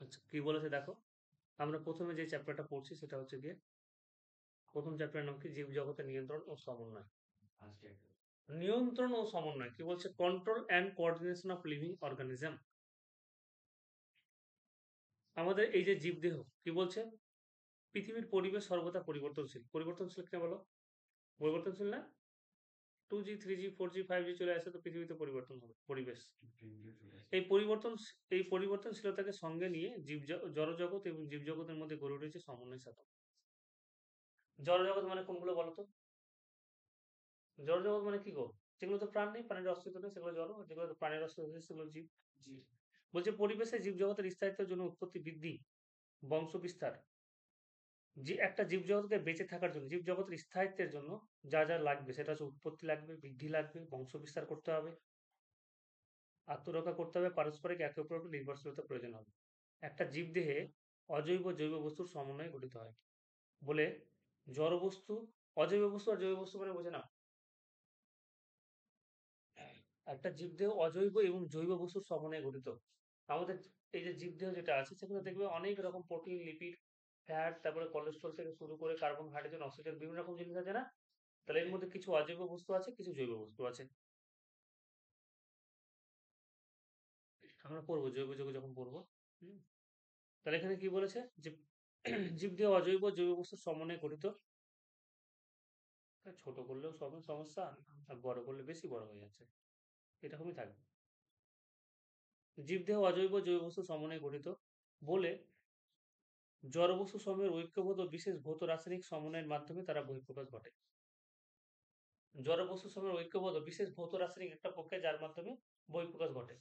আচ্ছা, কি বলেছে দেখো। আমরা প্রথমে যে চ্যাপ্টারটা পড়ছি সেটা হচ্ছে গিয়ে প্রথম চ্যাপ্টারের নাম কি, জীবজগতের নিয়ন্ত্রণ ও সমন্বয়। নিয়ন্ত্রণ ও সমন্বয় কি বলছে, control and coordination of living organism. আমাদের এই যে জীবদেহ কি বলছে, পৃথিবীর পরিবেশ সর্বদা পরিবর্তনশীল। পরিবর্তনশীল কে বলো, পরিবর্তনশীল না? 2G 3G 4G 5G চলে আসে তো পৃথিবীতে পরিবর্তন হবে পরিবেশ। এই পরিবর্তন এই পরিবর্তনশীলতাকে সঙ্গে নিয়ে জড়জগৎ এবং জীবজগতের মধ্যে গড়ে উঠেছে সমন্বয় সাধন। জড়জগৎ মানে কোনগুলো বলো তো? জড়জগৎ মানে কি গো? যেগুলো তো প্রাণ নেই, প্রাণের অস্তিত্ব নেই, সেগুলো জড়। আর যেগুলো প্রাণের অস্তিত্ব নেই সেগুলো জীব। বলছে পরিবেশে জীবজগতের স্থায়িত্বের জন্য উৎপত্তি বৃদ্ধি, বংশ বিস্তার, যে একটা জীবজগৎকে বেঁচে থাকার জন্য, জীবজগতের স্থায়িত্বের জন্য যা যা লাগবে সেটা হচ্ছে উৎপত্তি লাগবে, বৃদ্ধি লাগবে, বংশ বিস্তার করতে হবে, আত্মরক্ষা করতে হবে, পারস্পরিক একে অপরের উপর নির্ভরশীলতা প্রয়োজন হবে। একটা জীবদেহে অজৈব জৈব বস্তুর সমন্বয়ে গঠিত হয় বলে জড় বস্তু, অজৈব বস্তু আর জৈব বস্তু মানে বোঝে না। একটা জীবদেহ অজৈব এবং জৈব বস্তুর সমন্বয়ে গঠিত। আমাদের এই যে জীবদেহ যেটা আছে সেখানে দেখবে অনেক রকম প্রোটিন, লিপিড, ফ্যাট, তারপরে কোলেস্ট্রল থেকে শুরু করে কার্বন, হাইড্রোজেন, অক্সিজেন, বিভিন্ন রকম জিনিস আছে না? তাহলে এর মধ্যে কিছু অজৈব বস্তু আছে, কিছু জৈব বস্তু আছে। আমরা পড়বো জৈব যৌগ যখন পড়বো। হুম। তাহলে এখানে কি বলেছে যে জীবদেহ অজৈব জৈব বস্তুর সমন্বয়ে গঠিত। তা ছোট করলেও সব সমস্যা, আর বড় করলে বেশি বড় হয়ে যাচ্ছে, এরকমই থাকবে। জীবদেহ অজৈব জৈব বস্তুর সমন্বয়ে গঠিত বলে জড়বস্তু সমূহের ঐক্যবোধ ও বিশেষ ভৌত রাসায়নিক সমন্বয়ের মাধ্যমে তারা বহিঃপ্রকাশ ঘটে। জড়বস্তু সমূহের ঐক্যবোধ ও বিশেষ ভৌত রাসায়নিক একটা প্রক্রিয়া যার মাধ্যমে বহিঃপ্রকাশ ঘটে।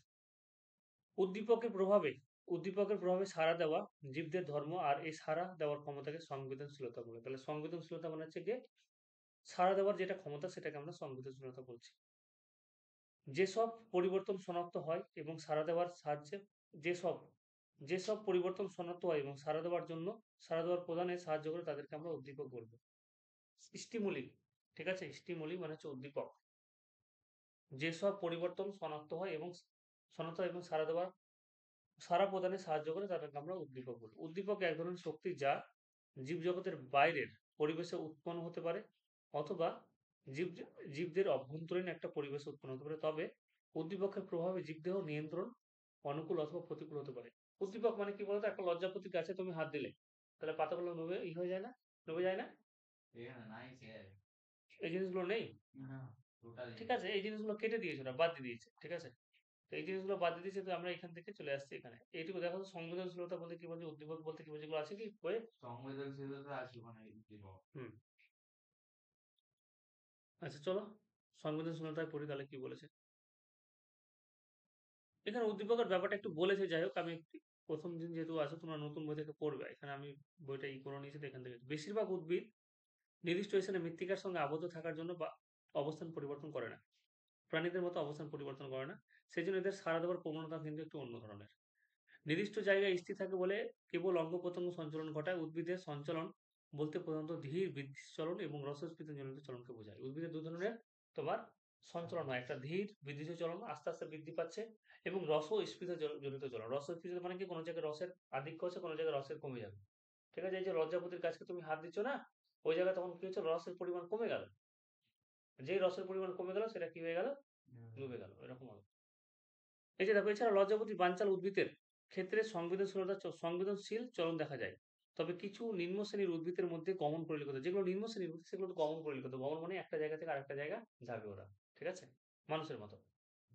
উদ্দীপকের প্রভাবে উদ্দীপকের প্রভাবে সাড়া দেওয়া জীবদের ধর্ম, আর এই সাড়া দেওয়ার ক্ষমতাকে সংবেদনশীলতা বলে। তাহলে সংবেদনশীলতা মানে হচ্ছে গিয়ে সাড়া দেওয়ার যেটা ক্ষমতা সেটাকে আমরা সংবেদনশীলতা বলছি। যেসব পরিবর্তন শনাক্ত হয় এবং সাড়া দেওয়ার সাহায্যে যেসব যেসব পরিবর্তন শনাক্ত হয় এবং সাড়া দেওয়ার জন্য সাড়া দেওয়ার প্রদানে সাহায্য করে তাদেরকে আমরা উদ্দীপক বলবো। স্টিমুলি, ঠিক আছে, স্টিমুলি মানে হচ্ছে উদ্দীপক। যেসব পরিবর্তন শনাক্ত হয় এবং সাড়া প্রদানে সাহায্য করে তাদেরকে আমরা উদ্দীপক বলি। উদ্দীপক এক ধরনের শক্তি যা জীবজগতের বাইরের পরিবেশে উৎপন্ন হতে পারে অথবা জীব জীবদের অভ্যন্তরীণ একটা পরিবেশে উৎপন্ন হতে পারে। তবে উদ্দীপকের প্রভাবে জীবদেহ নিয়ন্ত্রণ অনুকূল অথবা প্রতিকূল হতে পারে। উদ্দীপক মানে কি বলতো, একটা লজ্জাপতি গাছে তুমি হাত দিলে তাহলে পাতাগুলো নবে হয়ে যায় না, নবে যায় না? এই জিনিসগুলো নেই, ঠিক আছে, এই জিনিসগুলো কেটে দিয়েছে, ওরা বাদ দিয়ে দিয়েছে, ঠিক আছে। তো এই জিনিসগুলো বাদ দিয়ে দিয়েছে, তো আমরা এখান থেকে চলে আসছি এখানে। এইটুকু দেখো তো, সংবেদনশীলতা বলতে কি বলছে, উদ্দীপক বলতে কি বলছে, এগুলো আছে কি বইয়ে? হুম। আচ্ছা চলো সংবেদনশীলতায় পড়ি তাহলে কি বলেছে। এখানে উদ্দীপকের ব্যাপারটা একটু বলেছে, যাই হোক আমি প্রথম দিন যেহেতু আছে তোমরা নতুন বই থেকে পড়বে, এখানে আমি বইটা করে নিয়েছি, তো এখান থেকে বেশিরভাগ উদ্ভিদ নির্দিষ্ট স্থানে মৃত্তিকার সঙ্গে আবদ্ধ থাকার জন্য বা অবস্থান পরিবর্তন করে না, প্রাণীদের মতো অবস্থান পরিবর্তন করে না। সেই জন্য এদের সাড়া দেওয়ার প্রবণতা কিন্তু একটু অন্য ধরনের। নির্দিষ্ট জায়গায় স্থির থাকে বলে কেবল অঙ্গ প্রত্যঙ্গ সঞ্চালন ঘটায়। উদ্ভিদের সঞ্চালন বলতে প্রধানত ধীর বৃদ্ধি চলন এবং রসস্ফীতি জনিত চলনকে বোঝায়। উদ্ভিদের দু ধরনের তোমার সঞ্চালন হয়, একটা ধীর বৃদ্ধিজ চলন, আস্তে আস্তে বৃদ্ধি পাচ্ছে, এবং রস স্ফীত জনিত চলন। রস স্ফীত মানে কি, কোনো জায়গায় রসের আধিক্য হচ্ছে, কোনো জায়গায় রসের কমে যাবে, ঠিক আছে। এই যে লজ্জাপতির গাছকে তুমি হাত দিচ্ছ না, ওই জায়গায় তখন কি হচ্ছে, রসের পরিমাণ কমে গেল। যেই রসের পরিমাণ কমে গেল সেটা কি হয়ে গেল, ডুবে গেল, এরকম হবে। এই যে দেখো, এছাড়া লজ্জাপতি বানচাল উদ্ভিদের ক্ষেত্রে সংবেদনশীল চলন দেখা যায়। তবে কিছু নিম্ন শ্রেণীর উদ্ভিদের মধ্যে গমন পরিলক্ষিত, যেগুলো নিম্ন শ্রেণীর উদ্ভিদ সেগুলো তো গমন পরিলক্ষিত। গমন মানে একটা জায়গা থেকে আরেকটা জায়গা যাবে ওরা, ঠিক আছে, মানুষের মতো।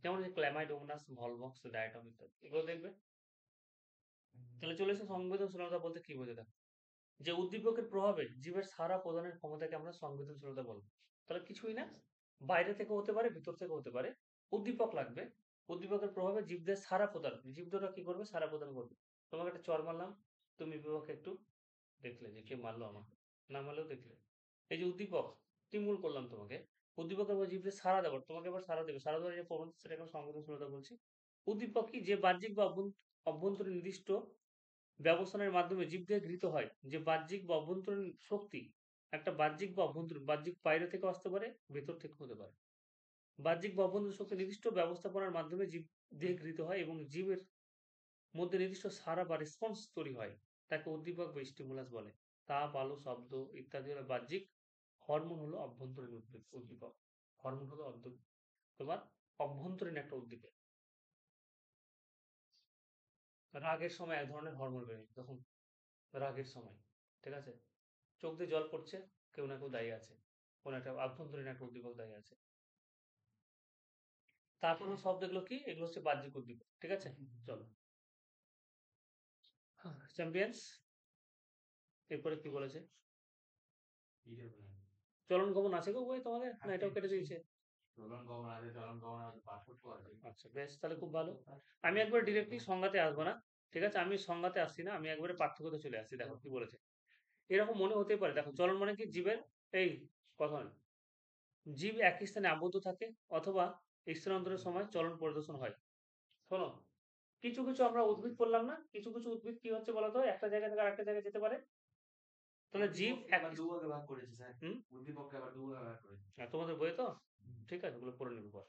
যেমন ক্ল্যামাইডোমোনাস, ভলভক্স, ডায়াটম ইত্যাদি, এগুলো দেখবে। তাহলে চলে এসে সংবেদনশীলতা বলতে কি বোঝে দেখো, যে উদ্দীপকের প্রভাবে জীবের সাড়া প্রদানের ক্ষমতাকে আমরা সংবেদনশীলতা বলবো। তাহলে কিছুই না, বাইরে থেকে হতে পারে, ভিতর থেকে হতে পারে, উদ্দীপক লাগবে। উদ্দীপকের প্রভাবে জীবদের সাড়া প্রদান, জীবদেহটা কি করবে, সাড়া প্রদান করবে। তোমাকে একটা চর মারলাম, তুমি বিপক্ষে একটু দেখলে যে কে মারলো আমাকে, না মারলেও দেখলে। এই যে উদ্দীপক, স্টিমুল করলাম তোমাকে, উদ্দীপকের জীবদের সাড়া দেওয়ার, তোমাকে এবার সাড়া দেবে, সাড়া দেওয়ার যে প্রবণতা সেটাকে আমরা সংবেদনশীলতা বলছি। উদ্দীপক কি, যে বাহ্যিক বা অভ্যন্তরীণ নির্দিষ্ট ব্যবস্থানের মাধ্যমে জীবদেহে গৃহীত হয়। যে বাহ্যিক বা অভ্যন্তরীণ শক্তি, একটা বাহ্যিক বা অভ্যন্তরীণ, বাহ্যিক বাইরে থেকে আসতে পারে, ভেতর থেকে হতে পারে। বাহ্যিক বা অভ্যন্তরীণ শক্তি নির্দিষ্ট ব্যবস্থাপনার মাধ্যমে জীব দেহে গৃহীত হয় এবং জীবের মধ্যে নির্দিষ্ট সাড়া বা রেসপন্স তৈরি হয়, তাকে উদ্দীপক বা স্টিমুলাস বলে। তাপ, আলো, শব্দ ইত্যাদি হলো বাহ্যিক, হরমোন হলো অভ্যন্তরীণ উদ্দীপক। হরমোন হলো তোমার অভ্যন্তরীণ একটা উদ্দীপক। রাগের সময় এক ধরনের হরমোন বের হয়, তখন রাগের সময়, ঠিক আছে, চোখ দিয়ে জল পড়ছে, কেউ না কেউ দায়ী আছে, কোন একটা আভ্যন্তরীণ একটা উদ্দীপক দায়ী আছে। তারপর শব্দগুলো কি, এগুলো হচ্ছে বাহ্যিক উদ্দীপক, ঠিক আছে। চলো চ্যাম্পিয়ন্স, এরপরে কি বলেছে, চলন গমন আছে গো বই তোমাদের, না এটাও কেটে দিয়েছে? আচ্ছা বেশ, তাহলে খুব ভালো। আমি একবার ডিরেক্টলি সংজ্ঞাতে আসবো না, ঠিক আছে, আমি সংজ্ঞাতে আসছি না, আমি একবারে পার্থক্যতে চলে আসছি। দেখো কি বলেছে, এরকম মনে হতে পারে, দেখো চলন মানে কি, জীবের এই কথা নয়, জীব এক স্থানে আবদ্ধ থাকে অথবা স্থানান্তরের সময় চলন পরিদর্শন হয়। শোনো, কিছু কিছু আমরা উদ্ভিদ করলাম না, কিছু কিছু উদ্ভিদ কি হচ্ছে বলতো, একটা জায়গা থেকে আরেকটা জায়গায় যেতে পারে। তাহলে জীব দুভাগে ভাগ করেছে স্যার, উদ্দীপককে আবার দুভাগে ভাগ করেছে। তোমাদের বইয়ে তো ঠিক আছে, ওগুলো পড়ে নেবে পর।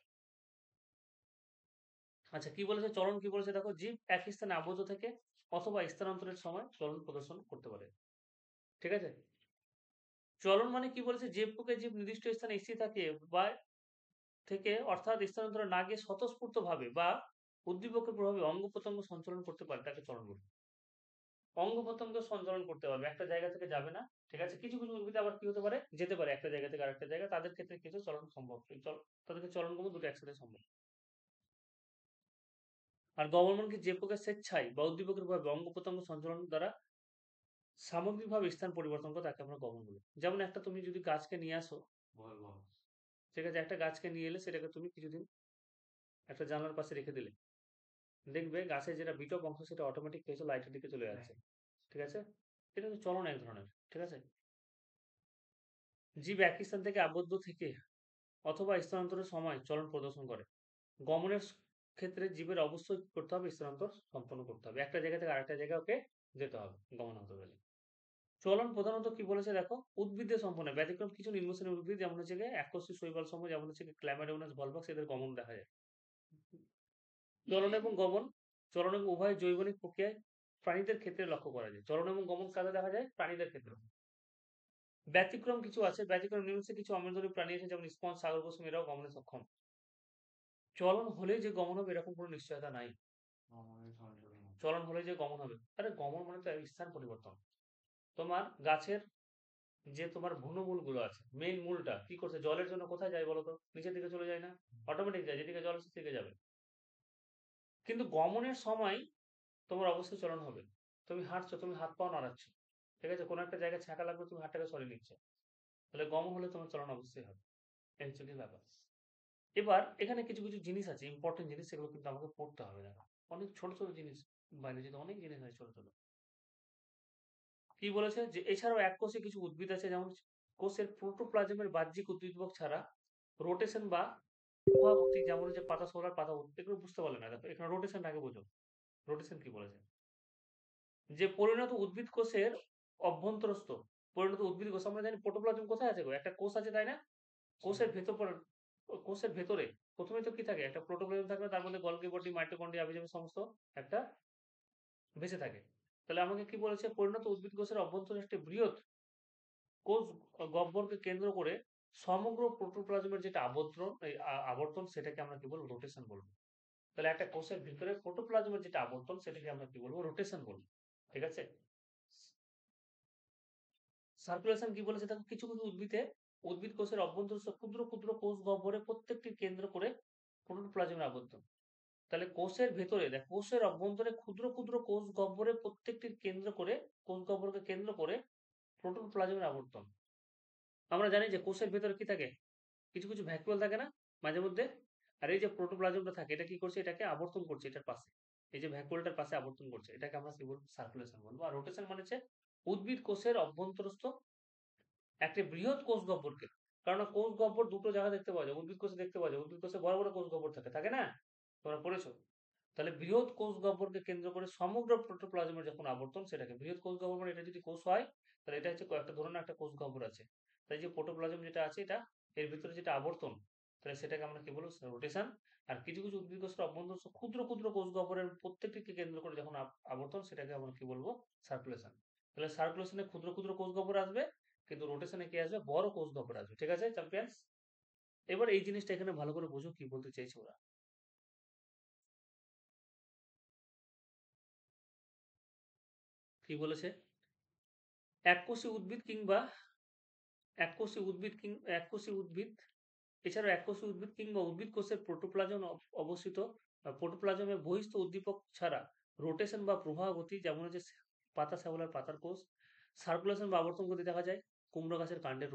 আচ্ছা কি বলেছে, চলন কি বলেছে দেখো, জীব এক স্থানে আবদ্ধ থেকে অথবা স্থানান্তরের সময় চলন প্রদর্শন করতে পারে, ঠিক আছে। চলন মানে কি বলেছে, জীব নির্দিষ্ট স্থানে স্থির থাকে বা থেকে, অর্থাৎ স্থানান্তরে না গিয়ে স্বতঃস্ফূর্ত ভাবে বা উদ্দীপকের প্রভাবে অঙ্গ প্রত্যঙ্গ সঞ্চালন করতে পারে, তাকে চলন বলে। অঙ্গ প্রত্যঙ্গ সঞ্চালন করতে পারবে, একটা জায়গা থেকে যাবে না, ঠিক আছে। কিছু কিছু উদ্ভিদ আবার কি হতে পারে, যেতে পারে একটা জায়গা থেকে আরেকটা জায়গা, তাদের ক্ষেত্রে কিছু চলন সম্ভব, তাদেরকে চলন গমন দুটো একসাথে সম্ভব। আর গমন মানে কি, যে প্রকার স্বেচ্ছায় বা উদ্দীপকের ভাবে অঙ্গ প্রত্যঙ্গ সঞ্চালন দ্বারা সামগ্রিকভাবে স্থান পরিবর্তন করে, তাকে আমরা গমন বলি। যেমন একটা তুমি যদি গাছকে নিয়ে আসো, ঠিক আছে, একটা গাছকে নিয়ে এলে সেটাকে তুমি কিছুদিন একটা জানলার পাশে রেখে দিলে, দেখবে গাছের যেটা বিটপ অংশ সেটা অটোমেটিক কিছু লাইটের দিকে চলে যাচ্ছে, ঠিক আছে। এটা হচ্ছে চলন এক ধরনের, ঠিক আছে। জীব এক স্থান থেকে আবদ্ধ থেকে অথবা স্থানান্তরের সময় চলন প্রদর্শন করে। গমনের ক্ষেত্রে জীবের অবশ্যই করতে হবে, স্থানান্তর সম্পন্ন করতে হবে, একটা জায়গা থেকে আরেকটা জায়গায় ওকে যেতে হবে গমন হতে গেলে। চলন প্রধানত কি বলেছে দেখো, উদ্ভিদের সম্পূর্ণ ব্যতিক্রম কিছু নিম্নশ্রেণীর উদ্ভিদ, যেমন হচ্ছে এককোষী শৈবাল সমূহ, যেমন হচ্ছে ক্ল্যামাইডোনাস ভলভাক্স, এদের গমন দেখা যায়। চলন এবং গমন, চলন এবং উভয় জৈবনিক প্রক্রিয়ায় প্রাণীদের ক্ষেত্রে লক্ষ্য করা যায়। চলন এবং গমন কাজে দেখা যায় প্রাণীদের ক্ষেত্রে। ব্যতিক্রম কিছু আছে, ব্যতিক্রম নিম্নলিখিত কিছু অমেরুদণ্ডী প্রাণী আছে, যেমন স্পঞ্জ, সাগর পশম, এরাও গমনে সক্ষম। চলন হলেই যে গমন হবে এরকম কোনো নিশ্চয়তা নাই। চলন হলে যে গমন হবে, আরে গমন মানে তো স্থান পরিবর্তন। তোমার গাছের যে তোমার ভ্রূণমূল গুলো আছে, মেইন মূলটা কি করছে, জলের জন্য কোথায় যায় বলতো, নিচের দিকে চলে যায় না, অটোমেটিক যায়, যেদিকে জল আছে সেদিকে যাবে। কিন্তু গমনের সময় তোমার অবশ্যই চলন হবে। তুমি হাঁটছো, তুমি হাত পাও নাড়াচ্ছ, ঠিক আছে, কোনো একটা জায়গায় ছাঁকা লাগবে, তুমি হাতটাকে সরিয়ে নিচ্ছ, তাহলে গমন হলে তোমার চলন অবশ্যই হবে। এই হচ্ছে কি ব্যাপার। এবার এখানে কিছু কিছু জিনিস আছে, ইম্পর্টেন্ট জিনিস, সেগুলো কিন্তু আমাকে পড়তে হবে। দেখো অনেক ছোট ছোট জিনিস, বাইরে যেতে অনেক জিনিস আছে ছোট ছোট। কি বলেছে যে এছাড়াও এক কোষে কিছু উদ্ভিদ আছে, যেমন কোষের প্রোটোপ্লাজমের বাহ্যিক উদ্দীপক ছাড়া রোটেশন বা গতি, যেমন যে পাতা সোলার পাতা, এগুলো বুঝতে পারলে না, দেখো এখানে রোটেশন আগে বোঝো। রোটেশন কি বলেছে, যে পরিণত উদ্ভিদ কোষের অভ্যন্তরস্থ, পরিণত উদ্ভিদ কোষ, আমরা জানি প্রোটোপ্লাজম কোথায় আছে গো, একটা কোষ আছে তাই না, কোষের ভেতর, কোষের ভেতরে প্রথমে তো কি থাকে, একটা প্রোটোপ্লাজম থাকবে, তার মধ্যে গলগি বডি, মাইটোকন্ড্রিয়া, আবিজাবি সমস্ত একটা ভেসে থাকে। তাহলে আমাকে কি বলেছে, পরিণত উদ্ভিদ কোষের অভ্যন্তরে একটি বৃহৎ কোষ গহ্বরকে কেন্দ্র করে সমগ্র প্রোটোপ্লাজমের যেটা আবর্তন, সেটাকে আমরা কি বলবো, রোটেশন বলবো। তাহলে একটা কোষের ভিতরে প্রোটোপ্লাজমের যেটা আবর্তন, সেটাকে আমরা কি বলবো, রোটেশন বলবো, ঠিক আছে। সার্কুলেশন কি বলেছে দেখো, কিছু কিছু উদ্ভিদ কোষের অভ্যন্তরস্থ ক্ষুদ্র ক্ষুদ্র কোষ গহ্বরে প্রত্যেকটি কেন্দ্র করে প্রোটোপ্লাজমের আবর্তন। তাহলে কোষের ভেতরে দেখ, কোষের অভ্যন্তরে ক্ষুদ্র ক্ষুদ্র কোষ গহ্বরে প্রত্যেকটির কেন্দ্র করে, কোষ গহ্বরকে কেন্দ্র করে প্রোটোপ্লাজমের আবর্তন। আমরা জানি যে কোষের ভেতরে কি থাকে, কিছু কিছু ভ্যাকুয়াল থাকে না মাঝে মধ্যে, আর এই যে প্রোটোপ্লাজমটা থাকে, এটা কি করছে, এটাকে আবর্তন করছে এটার পাশে, এই যে ভ্যাকুয়ালটার পাশে আবর্তন করছে, এটাকে আমরা কি বলবো, সার্কুলেশন বলবো। আর রোটেশন মানে হচ্ছে উদ্ভিদ কোষের অভ্যন্তরস্থ একটি বৃহৎ কোষ গহ্বরকে, কারণ কোষ গহ্বর দুটো জায়গা দেখতে পাওয়া যায়, উদ্ভিদ কোষে দেখতে পাওয়া যায়, উদ্ভিদ কোষে বড় বড় কোষ গহ্বর থাকে, থাকে না, তোমরা পড়েছো। তাহলে বৃহৎ কোষ গহ্বরকে কেন্দ্র করে সমগ্র প্রোটোপ্লাজমের যখন আবর্তন, সেটাকে বৃহৎ কোষ গহ্বর মানে, এটা যদি কোষ হয় তাহলে এটা হচ্ছে কয়েকটা ধরনের একটা কোষ গহ্বর আছে। তাই যে প্রোটোপ্লাজম যেটা আছে, এটা এর ভিতরে যেটা আবর্তন, তাহলে সেটাকে আমরা কি বলবো? রোটেশন। আর কিছু কিছু উদ্ভিদ কোষের অভ্যন্তরস্থ ক্ষুদ্র ক্ষুদ্র কোষ গহ্বরের প্রত্যেকটিকে কেন্দ্র করে যখন আবর্তন, সেটাকে আমরা কি বলবো? সার্কুলেশন। তাহলে সার্কুলেশনে ক্ষুদ্র ক্ষুদ্র কোষ গহ্বর আসবে, কিন্তু রোটেশনে কি আসবে? বড় কোষ গহ্বর আসবে। ঠিক আছে চ্যাম্পিয়ন্স? এবার এই জিনিসটা এখানে ভালো করে বুঝো কি বলতে চাইছে ওরা। কি বলেছে? এককোষী উদ্ভিদ কিংবা এককোষী উদ্ভিদ এছাড়াও এককোষী উদ্ভিদ কিংবা উদ্ভিদ কোষের প্রোটোপ্লাজম অবস্থিত প্রোটোপ্লাজমের বহিস্থ উদ্দীপক ছাড়া রোটেশন বা প্রবাহ গতি, যেমন হচ্ছে পাতা শ্যাওলার পাতার কোষ, সার্কুলেশন বা আবর্তন গতি দেখা যায় কুমড়ো গাছের কাণ্ডের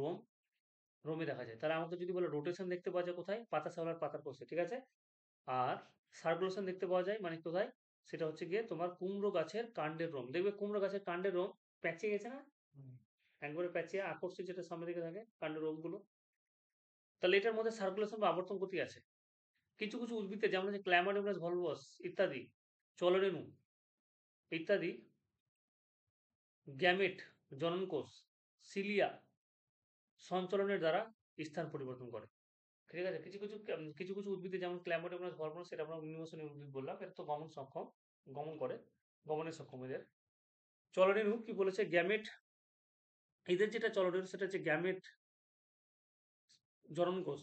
রোমে দেখা যায়। তাহলে আমাকে যদি বলে রোটেশন দেখতে পাওয়া যায় কোথায়? পাতা শ্যাওলার পাতার কোষে। ঠিক আছে? আর সার্কুলেশন দেখতে পাওয়া যায় মানে কোথায়? সেটা হচ্ছে গিয়ে তোমার কুমড়ো গাছের কাণ্ডের রোম। দেখবে কুমড়ো গাছের কাণ্ডের রোম প্যাঁচে গেছে না? একবারে প্যাঁচিয়ে আকর্ষিত, যেটা সামনের দিকে থাকে কাণ্ডের রোম গুলো। তাহলে এটার মধ্যে সার্কুলেশন বা আবর্তন গতি আছে। কিছু কিছু উদ্ভিদে, যেমন হচ্ছে ক্ল্যামাডিউলাস ভলভস ইত্যাদি, চলরেণু ইত্যাদি, গ্যামেট জননকোষ, সিলিয়া সঞ্চালনের দ্বারা স্থান পরিবর্তন করে। ঠিক আছে? কিছু কিছু উদ্ভিদে, যেমন ক্ল্যামাডিউলাস ভলভস, সেটা আমরা নিম্নশ্রেণীর উদ্ভিদ বললাম, এটা তো গমন করে, গমনের সক্ষম এদের। চলরেণু কি বলেছে? গ্যামেট, এদের যেটা চলরেণু সেটা হচ্ছে গ্যামেট জননকোষ,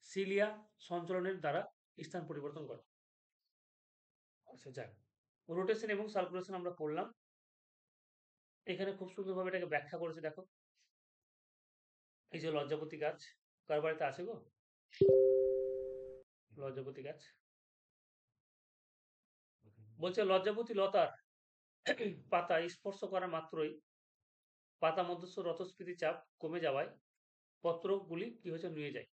সিলিয়া সঞ্চালনের দ্বারা স্থান পরিবর্তন করে। আচ্ছা যাক, রোটেশন এবং সার্কুলেশন আমরা পড়লাম। এখানে খুব সুন্দরভাবে এটাকে ব্যাখ্যা করেছে, দেখো। এই যে লজ্জাপতি গাছ, কার বাড়িতে আছে গো লজ্জাপতি গাছ? বলছে লজ্জাপতি লতার পাতা স্পর্শ করা মাত্রই পাতা মধ্যস্থ রথস্ফীতি চাপ কমে যাওয়ায় পত্রগুলি কি হয়েছে? নুয়ে যায়।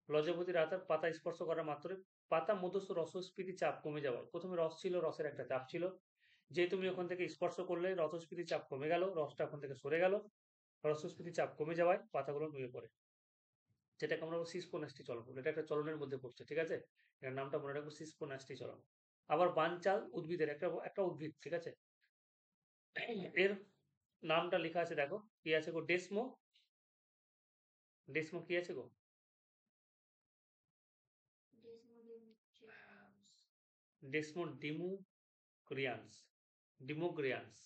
লজ্জাপতি লতার পাতা স্পর্শ করা মাত্রই পাতা মধ্যস্থ রসস্ফীতি চাপ কমে যাওয়ায়, প্রথমে রস ছিল, রসের একটা চাপ ছিল, যে তুমি ওখান থেকে স্পর্শ করলে রসস্ফীতি চাপ কমে গেল, রসটা ওখান থেকে সরে গেল, রসস্ফীতি চাপ কমে যাওয়ায় পাতাগুলো নুয়ে পড়ে, যেটাকে আমরা সিসকোনাস্টি চলন বলি। এটা একটা চলনের মধ্যে পড়ছে। ঠিক আছে? এর নামটা মনে রাখবো, সিসকোনাস্টি চলন। আবার বানচাল উদ্ভিদের একটা একটা উদ্ভিদ, ঠিক আছে, এর নামটা লেখা আছে, দেখো কি আছে গো? ডেসমো। ডেসমো কি আছে গো? ডেসমো ডিমোগ্রিয়ান্স। ডিমোগ্রিয়ান্স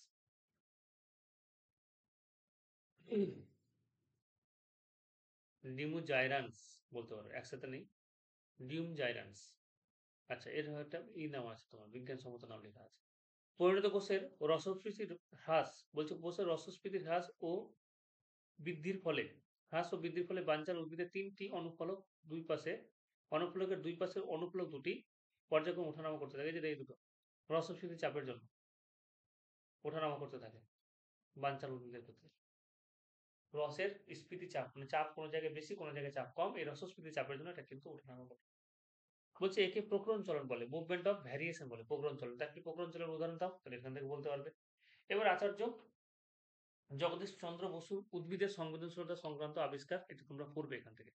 ডিমোজাইরান্স বলতে পারো, একসাথে নেই। ডিমজাইরান্স। আচ্ছা, এর একটা নাম আছে, তোমার বিজ্ঞানসম্মত নাম লেখা আছে। পরিণত কোষের রসস্ফীতির হ্রাস, বলছে কোষের রসস্ফীতির হ্রাস ও বৃদ্ধির ফলে বানচাল উদ্ভিদের তিনটি অনুফলক দুই পাশে অনুফলকের দুই পাশের অনুফলক দুটি পর্যায়ক্রমে ওঠানামা করতে থাকে, যেটা এই দুটো রসস্ফীতি চাপের জন্য ওঠানামা করতে থাকে বানচাল উদ্ভিদের ক্ষেত্রে। রসের স্ফীতি চাপ মানে চাপ কোনো জায়গায় বেশি, কোনো জায়গায় চাপ কম, এই রসস্ফীতি চাপের জন্য এটা কিন্তু ওঠানামা করে। বলছে একে প্রকরণ চলন বলে, মুভমেন্ট অফ ভ্যারিয়েশন বলে প্রকরণ চলন। তার কি প্রকরণ চলনের উদাহরণ দাও, তাহলে এখান থেকে বলতে পারবে। এবার আচার্য জগদীশ চন্দ্র বসু উদ্ভিদের সংবেদনশীলতা সংক্রান্ত আবিষ্কার, এটা তোমরা পড়বে এখান থেকে।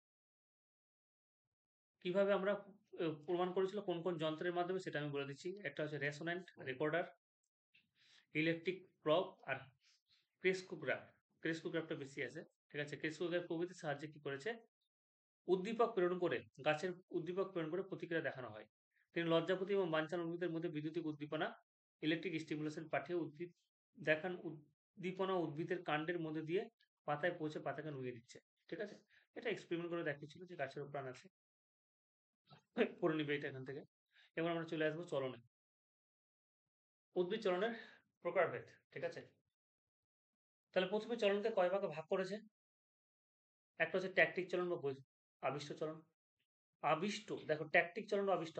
কিভাবে আমরা প্রমাণ করেছিল, কোন কোন যন্ত্রের মাধ্যমে, সেটা আমি বলে দিচ্ছি। একটা হচ্ছে রেসোন্যান্ট রেকর্ডার, ইলেকট্রিক প্রব, আর ক্রেস্কোগ্রাফ। ক্রেস্কোগ্রাফটা বেশি আছে। ঠিক আছে? ক্রেস্কোগ্রাফ প্রভৃতির সাহায্যে কি করেছে? উদ্দীপক প্রেরণ করে প্রতিক্রিয়া দেখানো হয়। তিনি লজ্জাপতি এবং বানচাল উদ্ভিদের মধ্যে বৈদ্যুতিক উদ্দীপনা, ইলেকট্রিক স্টিমুলেশন পাঠিয়ে উদ্দীপনা উদ্ভিদের কাণ্ডের মধ্যে দিয়ে পাতায় পৌঁছে পাতাকে নুয়ে দিচ্ছে। ঠিক আছে? এটা এক্সপেরিমেন্ট করে দেখিয়েছিল যে গাছেরও প্রাণ আছে। পড়ে নিবে এটা এখান থেকে। এবার আমরা চলে আসবো চলনে। উদ্ভিদ চলনের প্রকারভেদ। ঠিক আছে? তাহলে প্রথমে চলনকে কয় ভাগে ভাগ করেছে? একটা হচ্ছে ট্যাকটিক চলন বা আবিষ্ট চলন। আবিষ্ট, দেখো ট্যাকটিক চলন বা আবিষ্ট,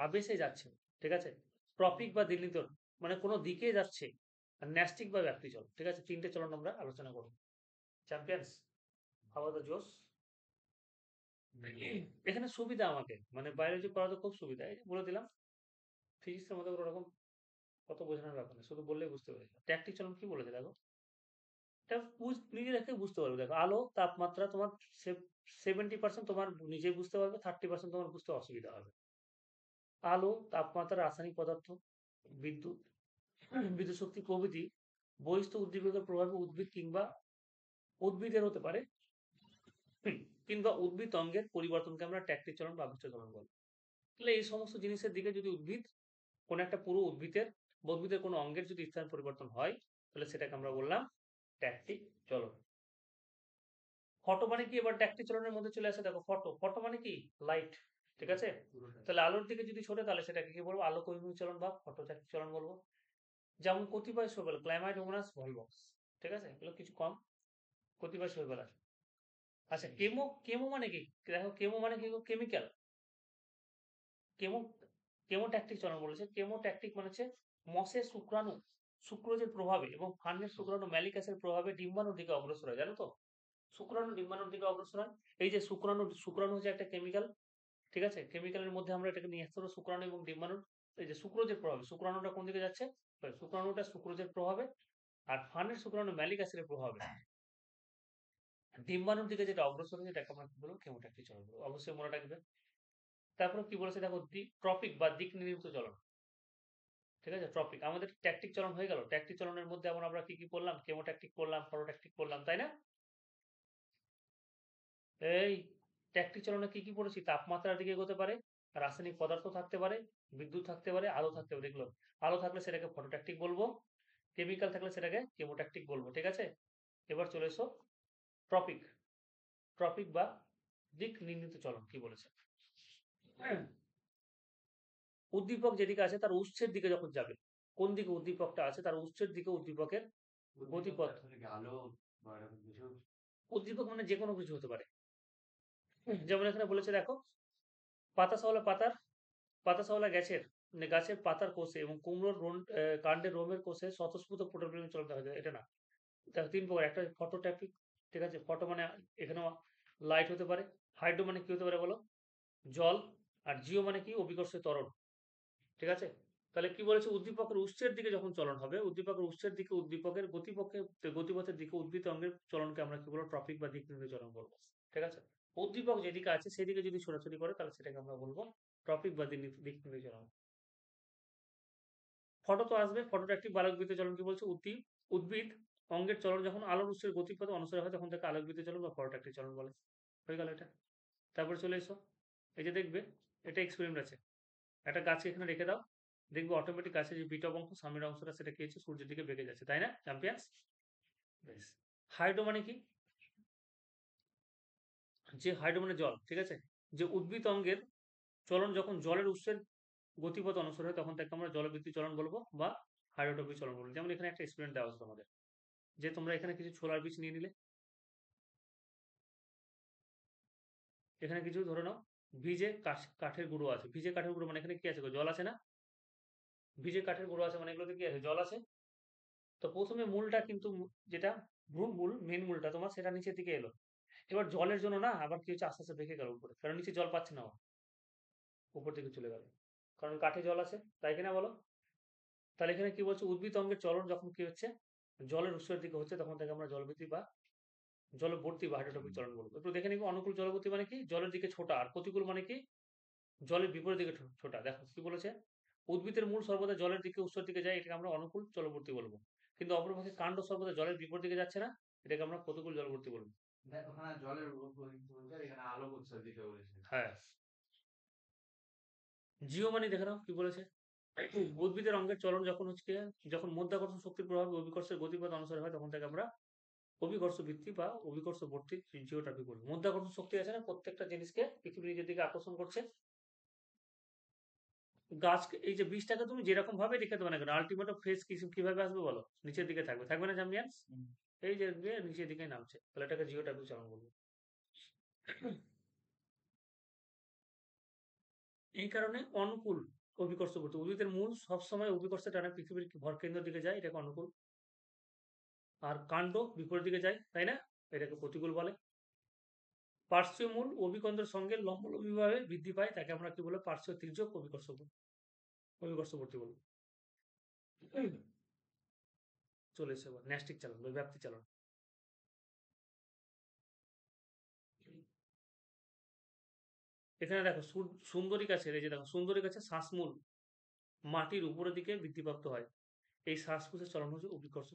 আবেশে যাচ্ছে। ঠিক আছে? ট্রপিক বা দিল্লিতন, মানে কোনো দিকে যাচ্ছে। আর ন্যাস্টিক বা ব্যাপ্তি চলন। ঠিক আছে? তিনটে চলন আমরা আলোচনা করব। চ্যাম্পিয়ন্স, হাউ আর দ্য জোস? এখানে সুবিধা আমাকে, মানে বায়োলজি পড়াতে খুব সুবিধা, এই যে বলে দিলাম। ফিজিক্সের মধ্যে কোনো রকম কত বোঝানোর ব্যাপার নেই, শুধু বললেই বুঝতে পেরেছি। ট্যাকটিক চলন কি বলেছে দেখো, এটা নিজে দেখে বুঝতে পারবে। দেখো, আলো তাপমাত্রা তোমার 70% তোমার নিজেই বুঝতে পারবে, 30% তোমার বুঝতে অসুবিধা হবে। আলো, তাপমাত্রা, রাসায়নিক পদার্থ, বিদ্যুৎ, বিদ্যুৎ শক্তি প্রভৃতি বহিস্থ উদ্দীপকের প্রভাবে উদ্ভিদের হতে পারে কিংবা উদ্ভিদ অঙ্গের পরিবর্তনকে আমরা ট্যাকটিক চলন বা আবিষ্ট চলন বলবো। তাহলে এই সমস্ত জিনিসের দিকে যদি কোনো একটা পুরো উদ্ভিদের কোনো অঙ্গের যদি স্থান পরিবর্তন হয়, তাহলে সেটাকে আমরা বললাম ট্যাকটিক চলন। ফটো মানে কি? এবার ট্যাকটিক চলনের মধ্যে চলে আসে। দেখো, ফটো মানে কি? লাইট। ঠিক আছে? তাহলে আলোর দিকে যদি ছোটে, তাহলে সেটাকে কি বলবো? আলোক অভিমুখী চলন বা ফটোট্যাকটিক চলন বলবো। যেমন কতিপয় শৈবাল, ক্লাইমাইড, হোমোনাস, ভলভক্স। ঠিক আছে? এগুলো কিছু কম কতিপয় শৈবাল আছে। আচ্ছা, কেমো মানে কি? দেখো, কেমো মানে কি? কেমিক্যাল। কেমো কেমোট্যাকটিক চলন বলেছে। কেমোট্যাকটিক মানে হচ্ছে মসের শুক্রাণু শুক্রজের প্রভাবে এবং ফান্ডের শুক্রাণু ম্যালিক অ্যাসিডের প্রভাবে ডিম্বাণুর দিকে অগ্রসর হয়। জানো তো? শুক্রাণু ডিম্বাণুর দিকে অগ্রসর হয়। এই যে শুক্রাণু হচ্ছে একটা কেমিক্যাল। ঠিক আছে? কেমিক্যালের মধ্যে আমরা এটাকে নিয়ে আসতে পারবো শুক্রাণু এবং ডিম্বাণুর। এই যে শুক্রজের প্রভাবে, শুক্রাণুটা কোন দিকে যাচ্ছে? শুক্রাণুটা শুক্রজের প্রভাবে, আর ফান্ডের শুক্রাণু ম্যালিক অ্যাসিডের প্রভাবে ডিম্বাণুর দিকে যেটা অগ্রসর হচ্ছে, এটাকে আমরা কি বলবো? কেমোট্যাকটিক চলন বলবো। অবশ্যই মনে রাখবে। তারপরে কি বলেছে দেখো, ট্রপিক বা দিক নির্ণীত চলন। ঠিক আছে? ট্রপিক আমাদের ট্যাকটিক চলন হয়ে গেল। ট্যাকটিক চলনের মধ্যে আমরা কি কি পড়লাম? কেমোট্যাকটিক পড়লাম, ফটোট্যাকটিক পড়লাম, তাই না? এই ট্যাকটিক চলনে কি কি পড়েছি? তাপমাত্রার দিকে এগোতে পারে, রাসায়নিক পদার্থ থাকতে পারে, বিদ্যুৎ থাকতে পারে, আলো থাকতে পারে। এগুলো আলো থাকলে সেটাকে ফটোট্যাকটিক বলবো, কেমিক্যাল থাকলে সেটাকে কেমোট্যাকটিক বলবো। ঠিক আছে? এবার চলে এসো ট্রপিক। ট্রপিক বা দিক নির্ণীত চলন কি বলেছে? উদ্দীপক যেদিকে আছে তার উৎসের দিকে যখন যাবে, কোন দিকে উদ্দীপকটা আছে তার উৎসের দিকে উদ্দীপকের গতিপথ। উদ্দীপক মানে যে কোনো কিছু হতে পারে। যেমন এখানে বলেছে দেখো, পাতা শ্যাওলা গাছের মানে গাছের পাতার কোষে এবং কুমড়োর কাণ্ডের রোমের কোষে স্বতঃস্ফূর্ত প্রোটোপ্লাজমিক চলন দেখা যায়। এটা না। দেখো, তিন প্রকার। একটা ফটোট্যাপিক। ঠিক আছে? ফটো মানে এখানেও লাইট হতে পারে। হাইড্রো মানে কি হতে পারে বলো? জল। আর জিও মানে কি? অভিকর্ষের ত্বরণ। ঠিক আছে? তাহলে কি বলেছে? উদ্দীপকের উৎসের দিকে যখন চলন হবে, উদ্দীপকের উৎসের দিকে উদ্দীপকের গতিপথের দিকে উদ্ভিদ অঙ্গের চলনকে আমরা কি বলবো? ট্রপিক বা দিক নির্ণীত চলন বলবো। ঠিক আছে? উদ্দীপক যেদিকে আছে সেদিকে যদি ছোটাছুটি করে, তাহলে সেটাকে আমরা বলবো ট্রপিক বা দিক নির্ণীত চলন। ফটো তো আসবে। ফটোট্যাকটিক বা আলোকবৃত্তীয় চলন কি বলছে? উদ্ভিদ অঙ্গের চলন যখন আলোর উৎসের গতিপথ অনুসারে হয়, তখন তাকে আলোকবৃত্তীয় চলন বা ফটোট্যাকটিক চলন বলে। হয়ে গেল এটা। তারপরে চলে এসো, এই যে দেখবে, এটা এক্সপেরিমেন্ট আছে। একটা গাছকে এখানে রেখে দাও, দেখবে অটোমেটিক গাছের যে বিটপ অংশ, সামনের অংশটা, সেটা কি হচ্ছে? সূর্যের দিকে বেঁকে যাচ্ছে, তাই না চ্যাম্পিয়ন্স? বেশ। হাইড্রো মানে কি? যে হাইড্রো মানে জল। ঠিক আছে? যে উদ্ভিদ অঙ্গের চলন যখন জলের উৎসের গতিপথ অনুসারে হয়, তখন তাকে আমরা জলবৃত্তি চলন বলবো বা হাইড্রোটপিক চলন বলবো। যেমন এখানে একটা এক্সপেরিমেন্ট দেওয়া আছে তোমাদের, যে তোমরা এখানে কিছু ছোলার বীজ নিয়ে নিলে, এখানে কিছু ধরে নাও ভিজে কাঠের গুঁড়ো আছে। ভিজে কাঠের গুঁড়ো মানে এখানে কি আছে গো? জল আছে না? ভিজে কাঠের গুঁড়ো আছে মানে এগুলোতে কি আছে? জল আছে। তো প্রথমে মূলটা কিন্তু, যেটা ভ্রূণ মূল, মেন মূলটা তোমার, সেটা নিচের দিকে এলো। এবার জলের জন্য না, আবার কি হচ্ছে? আস্তে আস্তে বেঁকে গেল উপরে, কারণ নিচে জল পাচ্ছে না, উপর দিকে চলে গেল, কারণ কাঠে জল আছে, তাই কিনা বলো? তাহলে এখানে কি বলছে? উদ্ভিদ অঙ্গের চলন যখন কি হচ্ছে? জলের উৎসের দিকে হচ্ছে, তখন তাকে আমরা জলবৃত্তি বা জলবর্তী বা হাইড্রোটপিক চলন বলবো। একটু দেখে নিবো। অনুকূল জলবর্তী মানে কি? জলের দিকে ছোটা। আর প্রতিকূল মানে কি? জলের বিপরীত দিকে ছোটা। দেখো কি বলেছে? উদ্ভিদের মূল সর্বদা জলের দিকে, উৎসের দিকে যায়, এটাকে আমরা অনুকূল জলবর্তী বলবো। কিন্তু অপরপক্ষে কাণ্ড সর্বদা জলের বিপরীত দিকে যাচ্ছে না, এটাকে আমরা প্রতিকূল জলবর্তী বলবো। হ্যাঁ। জিও মানে দেখে নাও কি বলেছে? উদ্ভিদের অঙ্গের চলন যখন হচ্ছে, যখন মধ্যাকর্ষণ শক্তির প্রভাবে অভিকর্ষের গতিপথ অনুসারে হয়, তখন তাকে আমরা অভিকর্ষ ভিত্তি বা অভিকর্ষবর্তী জিওট্রপিক বলবো। মধ্যাকর্ষণ শক্তি আছে না, প্রত্যেকটা জিনিসকে পৃথিবী নিজের দিকে আকর্ষণ করছে। গাছ, এই যে বীজটাকে তুমি যেরকম ভাবে রেখে দেবে না কেন, আলটিমেট ফেস কিভাবে আসবে বলো? নিচের দিকে থাকবে, থাকবে না চ্যাম্পিয়ন্স? এই যে নিচের দিকে নামছে, তাহলে এটাকে জিওট্রপিক চলন বলবো। এই কারণে অনুকূল অভিকর্ষবর্তী, উদ্ভিদের মূল সবসময় অভিকর্ষের টানে পৃথিবীর ভরকেন্দ্রের দিকে যায়, এটাকে অনুকূল। আর কাণ্ড বিপরীত দিকে যায়, তাই না? এটাকে প্রতিকূল বলে। পার্শ্বীয় মূল অভিকেন্দ্রের সঙ্গে লম্বলম্বিভাবে বৃদ্ধি পায়, তাকে আমরা কি বলবো? পার্শ্বীয় তির্যক অভিকর্ষবর্তী বলবো। চলে এসে এবার ন্যাস্টিক চালন বা ব্যাপ্তি চালন। এখানে দেখো, সুন্দরী গাছের, এই যে দেখো, সুন্দরী গাছের শ্বাসমূল মাটির উপরের দিকে বৃদ্ধিপ্রাপ্ত হয়। এই শ্বাসপ্রশ্বাসের চলন হচ্ছে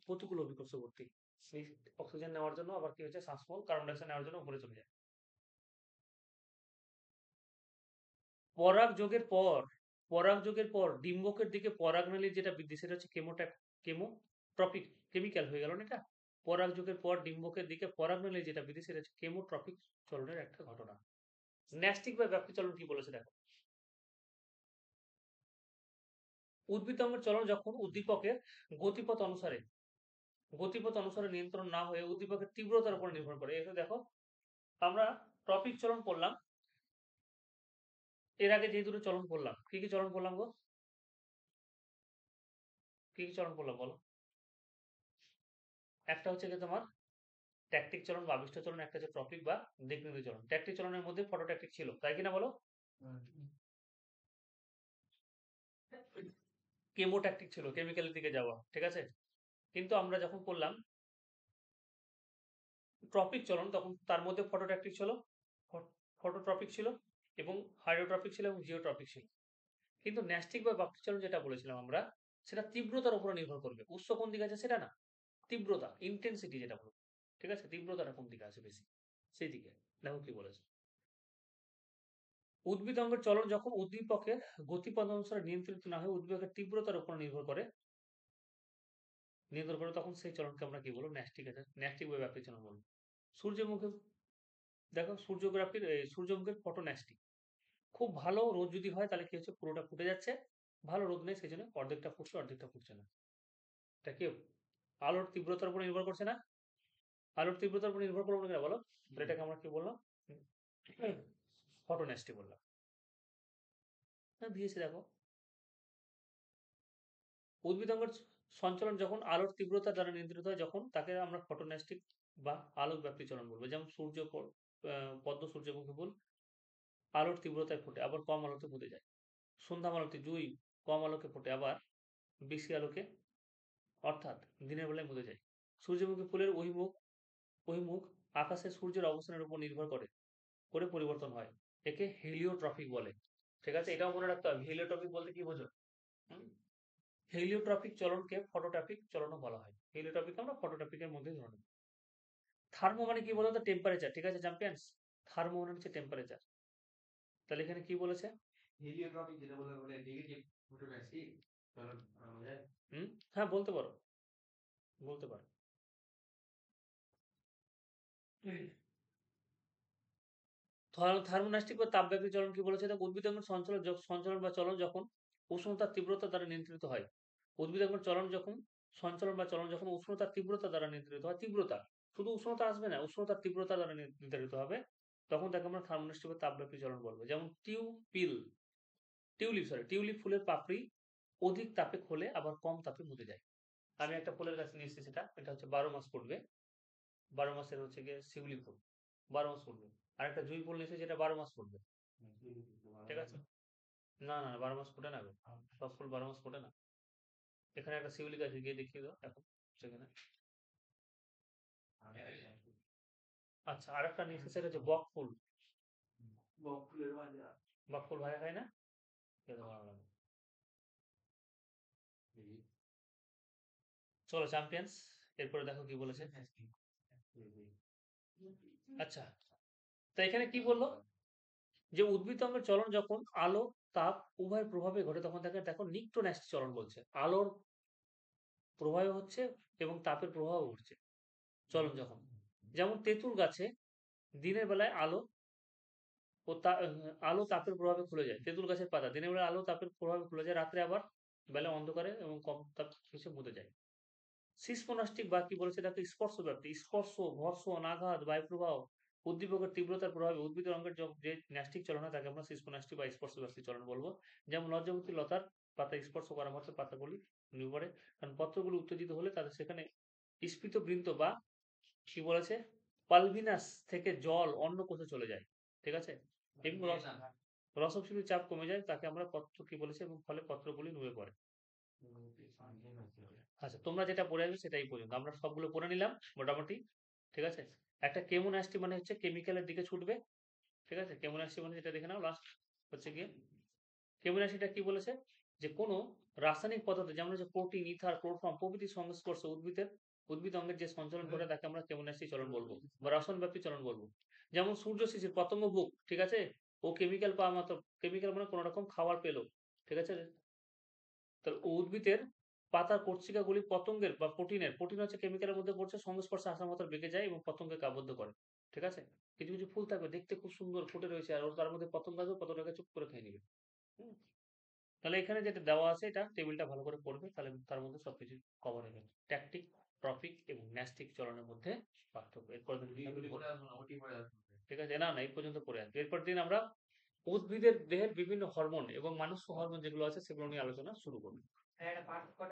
প্রতিকূল অভিকর্ষবর্তী। এই অক্সিজেন নেওয়ার জন্য আবার কি হচ্ছে? শ্বাসমূল কার্বন ডাইঅক্সাইড নেওয়ার জন্য উপরে চলে যায়। পরাগ যোগের পর ডিম্বকের দিকে পরাগনালীর যেটা বৃদ্ধি সেটা হচ্ছে কেমোট্রপিক কেমিক্যাল হয়ে গেল না এটা। পরাগ যোগের পর ডিম্বকের দিকে পরাগনালীর যেটা বৃদ্ধি সেটা হচ্ছে কেমোট্রপিক চলনের একটা ঘটনা। ন্যাস্টিক বা ব্যাপ্তি চলন কি বলেছে দেখো। উদ্ভিদ অঙ্গের চলন যখন উদ্দীপকের গতিপথ অনুসারে নিয়ন্ত্রণ না হয়ে উদ্দীপকের তীব্রতার উপর নির্ভর করে। এখানে দেখো আমরা ট্রপিক চলন পড়লাম, এর আগে যে দুটো চলন পড়লাম, কি কি চলন পড়লাম গো? কি কি চলন পড়লাম বলো? একটা হচ্ছে কি তোমার ট্যাকটিক চলন বা আবিষ্ট চলন, একটা হচ্ছে ট্রপিক বা দিকনির্দেশ চলন। ট্যাকটিক চলনের মধ্যে ফটোট্যাকটিক ছিল, তাই কিনা বলো? কেমোট্যাকটিক ছিল, কেমিক্যালের দিকে যাওয়া, ঠিক আছে। কিন্তু আমরা যখন পড়লাম ট্রপিক চলন তখন তার মধ্যে ফটোট্যাকটিক ছিল, ফটোট্রপিক ছিল এবং হাইড্রোট্রপিক ছিল এবং জিওট্রপিক ছিল। কিন্তু ন্যাস্টিক বা বাপটিক চলন যেটা বলেছিলাম আমরা, সেটা তীব্রতার উপর নির্ভর করবে। উৎস কোন দিকে আছে সেটা না, তীব্রতা, ইন্টেন্সিটি যেটা বলবো, ঠিক আছে, তীব্রতাটা কোন দিকে আছে বেশি সেই দিকে। দেখো কি বলেছে। উদ্ভিদ অঙ্গের চলন যখন উদ্দীপকের গতিপথ অনুসারে নিয়ন্ত্রিত না হয়ে উদ্দীপকের তীব্রতার উপর নির্ভর করে তখন সেই চলনকে আমরা কি বলবো? ন্যাস্টিক আছে, ন্যাস্টিক বা ব্যাপ্তিক চলন বলবো। সূর্যমুখী দেখো, সূর্যমুখীর ফটো ন্যাস্টিক। খুব ভালো রোদ যদি হয় তাহলে কি হচ্ছে, পুরোটা ফুটে যাচ্ছে। ভালো রোদ নেই সেই জন্য অর্ধেকটা ফুটছে অর্ধেকটা ফুটছে না। এটা কি আলোর তীব্রতার উপর নির্ভর করছে না? আলোর তীব্রতার উপর নির্ভর করবো না বলো, তাহলে এটাকে আমরা কি বললাম? ফটো ন্যাস্টি বললাম। দিয়েছে দেখো, উদ্ভিদ অঙ্গের সঞ্চালন যখন আলোর তীব্রতা দ্বারা নিয়ন্ত্রিত হয় যখন তাকে আমরা ফটোন্যাস্টিক বা আলোক ব্যাপ্তি চলন বলবো। যেমন পদ্ম সূর্যমুখী ফুল আলোর তীব্রতায় ফোটে আবার কম আলোতে বুঝে যায়। সন্ধ্যা মালতী জুঁই কম আলোকে ফোটে আবার বেশি আলোকে, অর্থাৎ দিনের বেলায় মুদে যায়। সূর্যমুখী ফুলের ওই মুখ আকাশে সূর্যের অবস্থানের উপর নির্ভর করে পরিবর্তন হয়। একে হেলিওট্রপিক বলে। ঠিক আছে, এটাও মনে রাখতে হবে। হেলিওট্রপিক বলতে কি বোঝো? হেলিওট্রপিক চলনকে ফটোট্রপিক চলনও বলা হয়। হেলিওট্রপিক আমরা ফটোট্রপিকের মধ্যে ধরে নেব। থার্মো মানে কি বলতো? টেম্পারেচার, ঠিক আছে চ্যাম্পিয়ন্স। থার্মো মানে হচ্ছে টেম্পারেচার। তাহলে এখানে কি বলেছে? হেলিওট্রপিক যেটা বলে নেগেটিভ ফটোগ্রাফি চলন যায়। হ্যাঁ বলতে পারো, বলতে পারো। থার্মোনাস্টিক বা তাপব্যাপী চলন কি বলেছে? উদ্ভিদ অঙ্গের সঞ্চালন বা চলন যখন উষ্ণতার তীব্রতা দ্বারা নিয়ন্ত্রিত হয়। উদ্ভিদ অঙ্গের সঞ্চালন বা চলন যখন উষ্ণতার তীব্রতা দ্বারা নিয়ন্ত্রিত হয়। তীব্রতা, শুধু উষ্ণতা আসবে না, উষ্ণতার তীব্রতা দ্বারা নির্ধারিত হবে। তখন তাকে আমরা থার্মোনাস্টিক বা তাপব্যাপী চলন বলবো। যেমন টিউলিপ ফুলের পাপড়ি অধিক তাপে খোলে আবার কম তাপে মুদে যায়। আমি একটা ফুলের গাছ নিয়ে এসেছি, এটা হচ্ছে 12 মাস ফুটবে। 12 মাসের হচ্ছে গিয়ে শিউলি ফুল, 12 মাস ফুটবে। আর একটা জুঁই ফুল নিয়েছে যেটা 12 মাস ফুটবে। ঠিক আছে, না না 12 মাস ফোটে না গো, সব ফুল 12 মাস ফোটে না। এখানে একটা শিউলি গাছ গিয়ে দেখিয়ে দাও এখন সেখানে। আচ্ছা, আর একটা নিয়েছে সেটা হচ্ছে বক ফুল। বক ফুল ভাজা খায় না? খেতে ভালো লাগে। চলো চ্যাম্পিয়ন্স, এরপরে দেখো কি বলেছে। আচ্ছা, তো এখানে কি বললো? যে উদ্ভিদ অঙ্গের চলন যখন আলো তাপ উভয়ের প্রভাবে ঘটে তখন তাকে দেখো নিক্টোন্যাস্টি চলন বলছে। আলোর প্রভাবে হচ্ছে এবং তাপের প্রভাব ঘটছে চলন যখন। যেমন তেঁতুল গাছে দিনের বেলায় ও আলো তাপের প্রভাবে খুলে যায়। তেঁতুল গাছের পাতা দিনের বেলায় আলো তাপের প্রভাবে খুলে যায়, রাত্রে আবার বেলা অন্ধকারে এবং কম তাপ কিছু মুদে যায়। সিসমোনাস্টিক বা কি বলেছে দেখো, স্পর্শ ব্যাপ্তি, স্পর্শ, ঘর্ষণ, আঘাত, বায়ুপ্রবাহ, উদ্দীপকের তীব্রতার প্রভাবে উদ্ভিদের অঙ্গের যে ন্যাস্টিক চলন হয় তাকে আমরা সিসমোনাস্টিক বা স্পর্শ ব্যাপ্তি চলন বলবো। যেমন লজ্জাবতী লতার পাতা স্পর্শ করা মাত্র পাতাগুলি নুয়ে পড়ে, কারণ পত্রগুলি উত্তেজিত হলে তাদের সেখানে স্ফীত বৃন্ত বা কি বলেছে পালভিনাস থেকে জল অন্য কোথাও চলে যায়। ঠিক আছে, এবং রসপশির চাপ কমে যায়, তাকে আমরা পত্র কি বলেছে, এবং ফলে পত্রগুলি নুয়ে পড়ে। আচ্ছা, তোমরা যেটা পড়ে আসবে সেটাই পর্যন্ত আমরা সবগুলো পড়ে নিলাম মোটামুটি। ঠিক আছে, একটা কেমোন্যাস্টি মানে হচ্ছে কেমিক্যালের দিকে ছুটবে। ঠিক আছে, কেমোন্যাস্টি মানে যেটা দেখে নাও লাস্ট হচ্ছে গিয়ে কেমোন্যাস্টিটা কি বলেছে, যে কোনো রাসায়নিক পদার্থ যেমন হচ্ছে প্রোটিন, ইথার, ক্লোরোফর্ম প্রভৃতির সংস্পর্শে উদ্ভিদ অঙ্গের যে সঞ্চালন করে তাকে আমরা কেমোন্যাস্টি চলন বলবো বা রসায়ন ব্যাপী চলন বলবো। যেমন সূর্য শিশির, পতঙ্গ বুক, ঠিক আছে, ও কেমিক্যাল পাওয়া মাত্র, কেমিক্যাল মানে কোনো রকম খাবার পেলো, ঠিক আছে? তো উদ্ভিদের পাতার কর্চিকাগুলি পতঙ্গের বা প্রোটিনের, প্রোটিন হচ্ছে কেমিক্যালের মধ্যে পড়ছে, সংস্পর্শে আসার মাত্র বেঁকে যায় এবং পতঙ্গকে আবদ্ধ করে, ঠিক আছে? কিছু কিছু ফুল থাকবে দেখতে খুব সুন্দর ফুটে রয়েছে, আর ওর তার মধ্যে পতঙ্গ আসবে, পতঙ্গটাকে চুপ করে খেয়ে নিবে। হুম? তাহলে এখানে যেটা দেওয়া আছে, এটা টেবিলটা ভালো করে পড়বে, তাহলে তার মধ্যে সবকিছু কভার হয়ে গেছে। ট্যাকটিক, ট্রপিক এবং ন্যাস্টিক চলনের মধ্যে পার্থক্য। এরপর দিন ওটি পরে আসবো না, ওটি পরে আসবো। ঠিক আছে, না না এই পর্যন্ত পড়ে আসবে। এরপর দিন আমরা উদ্ভিদের দেহের বিভিন্ন হরমোন এবং মানুষ হরমোন যেগুলো আছে সেগুলো নিয়ে আলোচনা শুরু করব। হ্যাঁ, এটা পার্থক্য